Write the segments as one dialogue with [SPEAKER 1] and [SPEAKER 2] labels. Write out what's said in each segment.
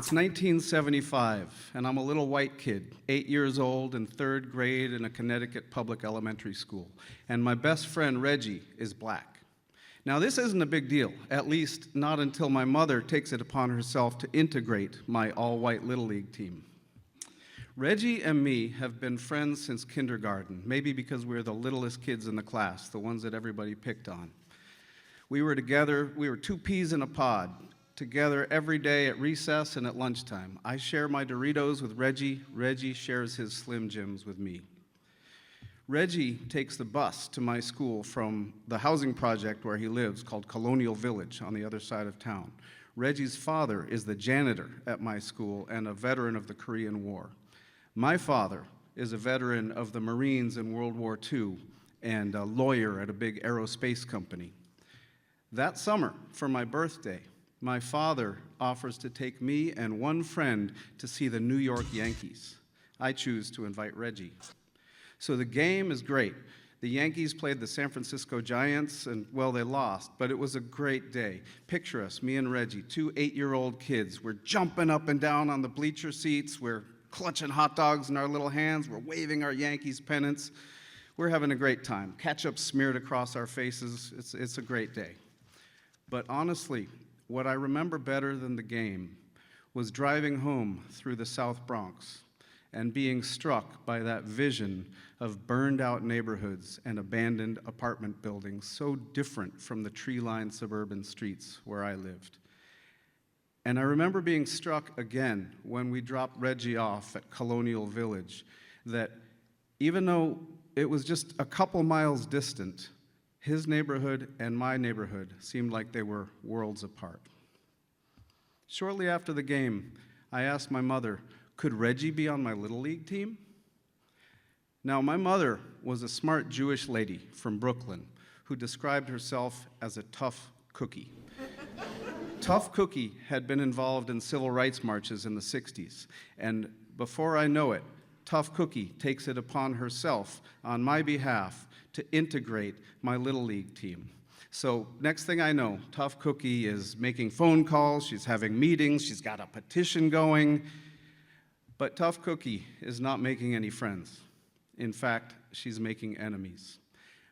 [SPEAKER 1] It's 1975, and I'm a little white kid, 8 years old in third grade in a Connecticut public elementary school, and my best friend, Reggie, is black. Now, this isn't a big deal, at least not until my mother takes it upon herself to integrate my all-white Little League team. Reggie and me have been friends since kindergarten, maybe because we're the littlest kids in the class, the ones that everybody picked on. We were together, we were two peas in a pod, together every day at recess and at lunchtime. I share my Doritos with Reggie. Reggie shares his Slim Jims with me. Reggie takes the bus to my school from the housing project where he lives called Colonial Village on the other side of town. Reggie's father is the janitor at my school and a veteran of the Korean War. My father is a veteran of the Marines in World War II and a lawyer at a big aerospace company. That summer, for my birthday, my father offers to take me and one friend to see the New York Yankees. I choose to invite Reggie. So the game is great. The Yankees played the San Francisco Giants, and, well, they lost, but it was a great day. Picture us, me and Reggie, two 8-year-old kids. We're jumping up and down on the bleacher seats. We're clutching hot dogs in our little hands. We're waving our Yankees pennants. We're having a great time. Ketchup smeared across our faces. It's a great day. But honestly, what I remember better than the game was driving home through the South Bronx and being struck by that vision of burned-out neighborhoods and abandoned apartment buildings so different from the tree-lined suburban streets where I lived. And I remember being struck again when we dropped Reggie off at Colonial Village, that even though it was just a couple miles distant, his neighborhood and my neighborhood seemed like they were worlds apart. Shortly after the game, I asked my mother, could Reggie be on my Little League team? Now, my mother was a smart Jewish lady from Brooklyn who described herself as a tough cookie. Tough Cookie had been involved in civil rights marches in the 60s, and before I know it, Tough Cookie takes it upon herself, on my behalf, to integrate my Little League team. So next thing I know, Tough Cookie is making phone calls, she's having meetings, she's got a petition going, but Tough Cookie is not making any friends. In fact, she's making enemies.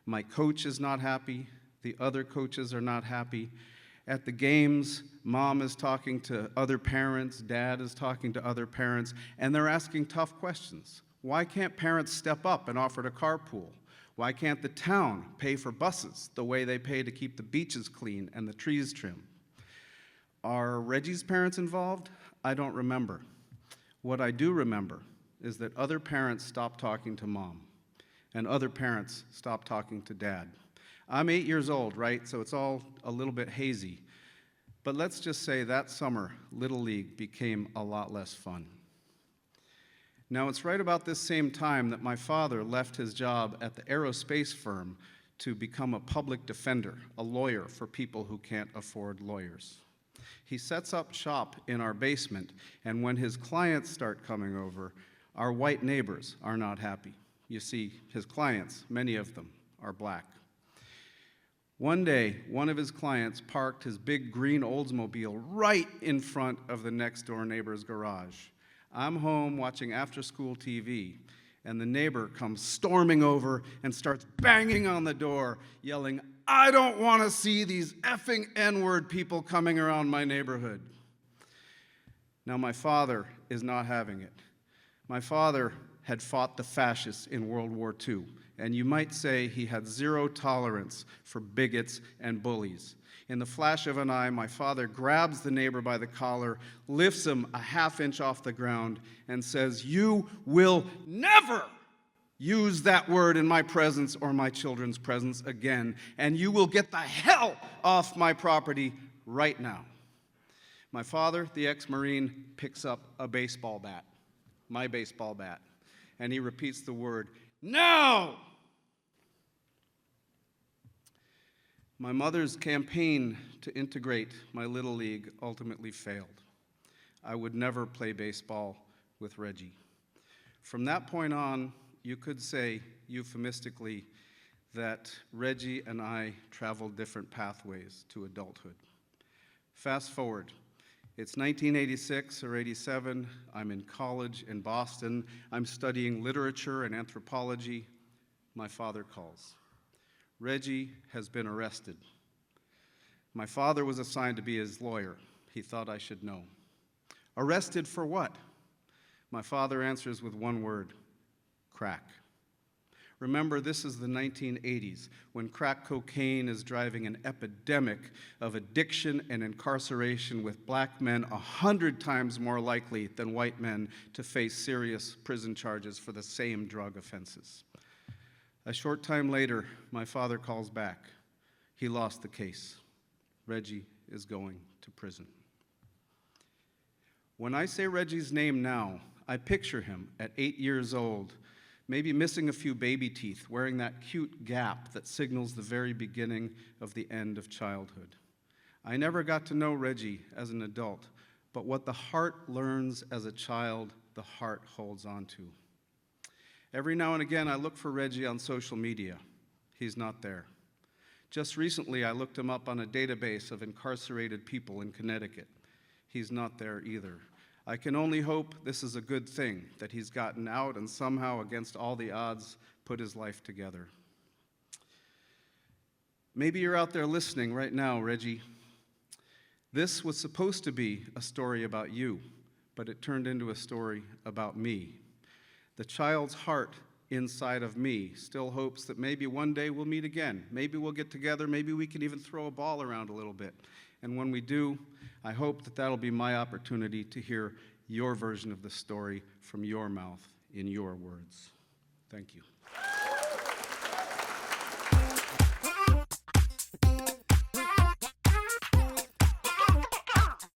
[SPEAKER 1] My coach is not happy, the other coaches are not happy. At the games, mom is talking to other parents, dad is talking to other parents, and they're asking tough questions. Why can't parents step up and offer to carpool? Why can't the town pay for buses the way they pay to keep the beaches clean and the trees trimmed? Are Reggie's parents involved? I don't remember. What I do remember is that other parents stopped talking to mom, and other parents stopped talking to dad. I'm 8 years old, right? So it's all a little bit hazy. But let's just say that summer, Little League became a lot less fun. Now, it's right about this same time that my father left his job at the aerospace firm to become a public defender, a lawyer for people who can't afford lawyers. He sets up shop in our basement, and when his clients start coming over, our white neighbors are not happy. You see, his clients, many of them, are black. One day, one of his clients parked his big green Oldsmobile right in front of the next door neighbor's garage. I'm home watching after-school TV, and the neighbor comes storming over and starts banging on the door, yelling, "I don't want to see these effing N-word people coming around my neighborhood." Now, my father is not having it. My father had fought the fascists in World War II, and you might say he had zero tolerance for bigots and bullies. In the flash of an eye, my father grabs the neighbor by the collar, lifts him a half-inch off the ground, and says, "You will never use that word in my presence or my children's presence again, and you will get the hell off my property right now." My father, the ex-Marine, picks up a baseball bat, my baseball bat, and he repeats the word, "Now!" My mother's campaign to integrate my Little League ultimately failed. I would never play baseball with Reggie. From that point on, you could say, euphemistically, that Reggie and I traveled different pathways to adulthood. Fast forward, It's 1986 or 87. I'm in college in Boston. I'm studying literature and anthropology. My father calls. Reggie has been arrested. My father was assigned to be his lawyer. He thought I should know. Arrested for what? My father answers with one word: crack. Remember, this is the 1980s, when crack cocaine is driving an epidemic of addiction and incarceration, with black men 100 times more likely than white men to face serious prison charges for the same drug offenses. A short time later, my father calls back. He lost the case. Reggie is going to prison. When I say Reggie's name now, I picture him at 8 years old, maybe missing a few baby teeth, wearing that cute gap that signals the very beginning of the end of childhood. I never got to know Reggie as an adult, but what the heart learns as a child, the heart holds on to. Every now and again, I look for Reggie on social media. He's not there. Just recently, I looked him up on a database of incarcerated people in Connecticut. He's not there either. I can only hope this is a good thing, that he's gotten out and somehow, against all the odds, put his life together. Maybe you're out there listening right now, Reggie. This was supposed to be a story about you, but it turned into a story about me. The child's heart inside of me still hopes that maybe one day we'll meet again. Maybe we'll get together. Maybe we can even throw a ball around a little bit. And when we do, I hope that that'll be my opportunity to hear your version of the story from your mouth in your words. Thank you.